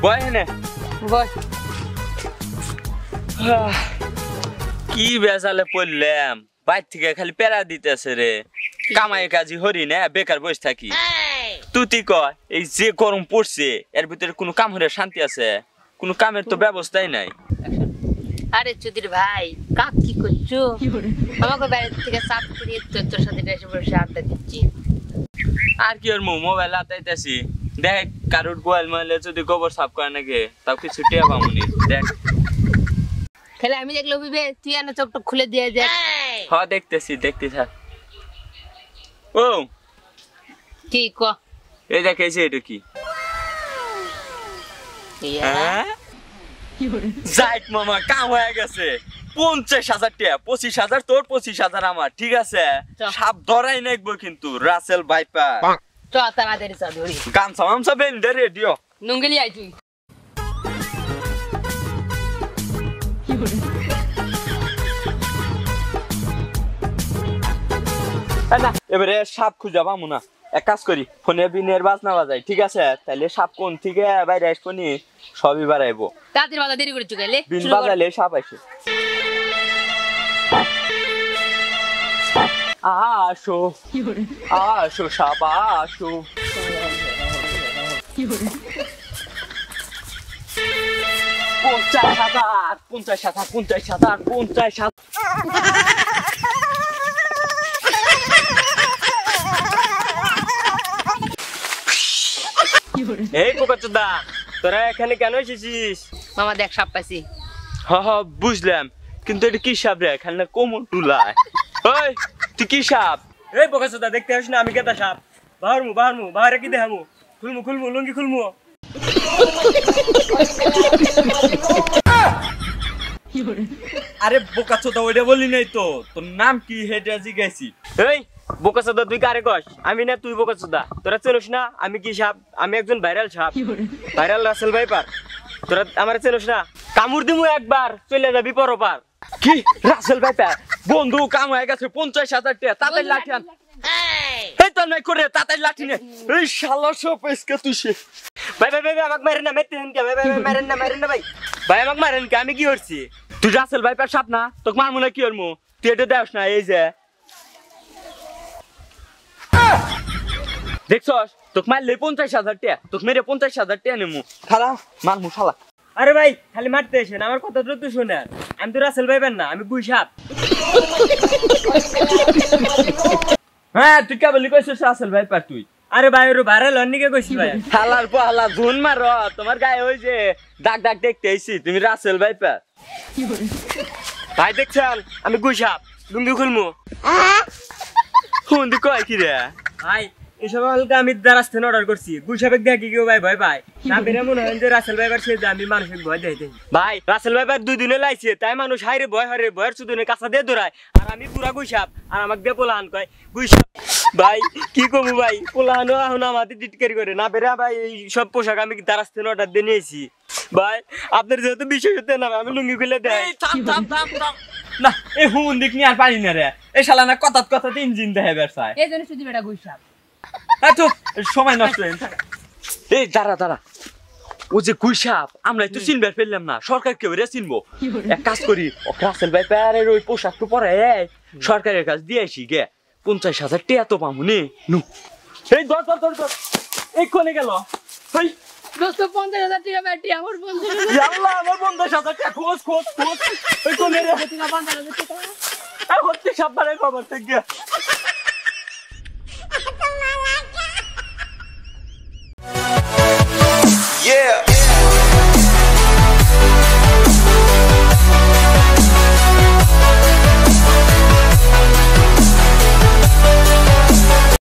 বয় নে বয় কি বেজালে পড়লাম বাইর থেকে খালি পেরা দিতেছে রে কামাই কাজি হরি না বেকার বসে থাকি তুই কয় এই যে গরম পড়ছে এর ভিতরে কোনো কাম হলে শান্তি আছে কোনো কামের তো ব্যবস্থাই নাই আরে চুদির ভাই কাক কি করছো আমাকে বাইরে থেকে সাপ করে তোর সাথে এসে বসে আড্ডা দিচ্ছি আর কি ওর মোবাইল আতাইতেছি দেখ কারোর গোয়াল মারলে যদি গোবর সাফ করে নাকি তাও কিছু টিয়া পামুনি দেখ তাহলে আমি দেখলো বিবে তুই আনা চোখটা খুলে দিয়ে দেখ হ্যাঁ দেখতে থাক ও কি ক এই দেখ এই যে এটা কি যাইক মামা কাম হয়ে গেছে 50,000 টাকা 25,000 তোর 25,000 আমার ঠিক আছে সাপ ধরাই নাকবো কিন্তু রাসেল ভাইপার তো তাড়াতাড়ি চা ধরি গামছা মামছা বেঁধে রেডিও নুঙ্গলি আই তুই না এবারে সাপ খুঁজে পাবো না এক কাজ করি ফোনে বিনের বাজনা বাজাই ঠিক আছে তাহলে সাপ কোন থেকে বাইরে আসবো নি সবই বাড়াইবো তাড়াতাড়ি বাজা দেরি করে চুকাইলে বিন বাজাইলে সাপ আসে আসো আসো সাপ আসো 50,000 এই পোকাচোদা তোরা এখানে কেন এসেছিস মামা দেখ সাপ পাইছি হ্যাঁ বুঝলাম কিন্তু এটা কি সাপ রে এখানে কোমর টুলায় ওই তুই কি সাপ এই পোকাচোদা দেখতে আসিস না আমি কেতা সাপ বাহারমু বাহারে কি দেখামু খুলমু লুঙ্গি খুলমু আরে বোকাচোদা ওইটা বলি নাই তো তোর নাম কি হেডা জিগাইছি এই বোকাচোদা তুই কারে কস আমি না তুই বোকাচোদা তোরা চেনোস না আমি কি সাপ আমি একজন ভাইরাল সাপ ভাইরাল রাসেল ভাইপার তোরা আমার চেনোস না কামড় দিমু একবার চলে যাবি পরপার কি রাসেল ভাইপার বন্ধু কাম হয়ে গেছে 50,000 টাকা তাড়াতাড়ি লাঠি আন এই তো নাই করে তাড়াতাড়ি লাঠি নে এই শালা সব এসকে তুই ভাই আমাকে মারেন না মেতে হেন কে ভাই মারেন না ভাই আমাকে মারেন কে আমি কি করছি তুই রাসেল ভাইপার সাপ না তোকে মারমু না কি করমু তুই এটা দেখ না এই যে দেখছস তোকে মারলে 50,000 টাকা তোকে মেরে 50,000 টাকা নেমু খালা মারমু শালা আরে ভাই খালি মারতে এসেন আমার কথা তো তুই শোন আমি তো রাসেল ভাইপার না আমি গুই সাপ হ্যাঁ তুই কে বলি কইছিস রাসেল ভাইপার তুই আরে ভাই ওর ভাইরাল অন্যকে কইছি ভাই হালার পালা জুন মার তোমার গায়ে ওই যে দাগ দেখতে আইছি তুমি রাসেল ভাইপার ভাই দেখছেন আমি গুই সাপ লুঙ্গি খুলমু হুন্দি কয় কি রে ভাই এসব হালকা আমি দারাজ থেকে অর্ডার করছি গুই সাপেক দেখি কেউ ভাই ভয় পায় না বেরে মনে হয় যে রাসেল ভাইপার সে যে আমি মানুষের ভয় দেখাইতে ভাই রাসেল ভাইপার 2 দিনে লাইছে তাই মানুষ হাইরে ভয় হরে ভয়ের সুদনে কাঁচা দিয়ে দৌড়ায় আর আমি পুরা গুই সাপ আর আমাকে দিয়ে পোলাহান কয় গুই সাপ ভাই কি কমু ভাই পোলাহানও এখন আমাদের টিটকারি করে না বেরে ভাই এই সব পোশাক আমি দারাজ থেকে অর্ডার দিয়ে নিয়েছি ভাই আপনার যেহেতু বিষয় হতে না আমি লুঙ্গি খুলে দেয় থাম না এই হুন দিক নিয়ে আর পারি না রে এই শালা না কথা ইঞ্জিন দেহে বেরসায় এই জন্য সুদি বেটা গুই সাপ এতো সময় নষ্ট হয়ে এই দাঁড়া ও যে গুই সাপ আমরা তো চিনবার ফেললাম না সরকার কেউ রে চিনবো এক কাজ করি ও রাসেল ভাইপারের ওই পোশাকটা পরে সরকারের কাছে দিয়ে আসি গে 50,000 টাকা তো পামুনি নু এই ধর এই কোনে গেল এই দোস্ত 50,000 টাকা ব্যাটি আমার 50,000 আল্লাহ আমার 50,000 টাকা খোঁজ এই কোনে রে 50,000 টাকা আর হচ্ছে সাবধানে খবর থেকে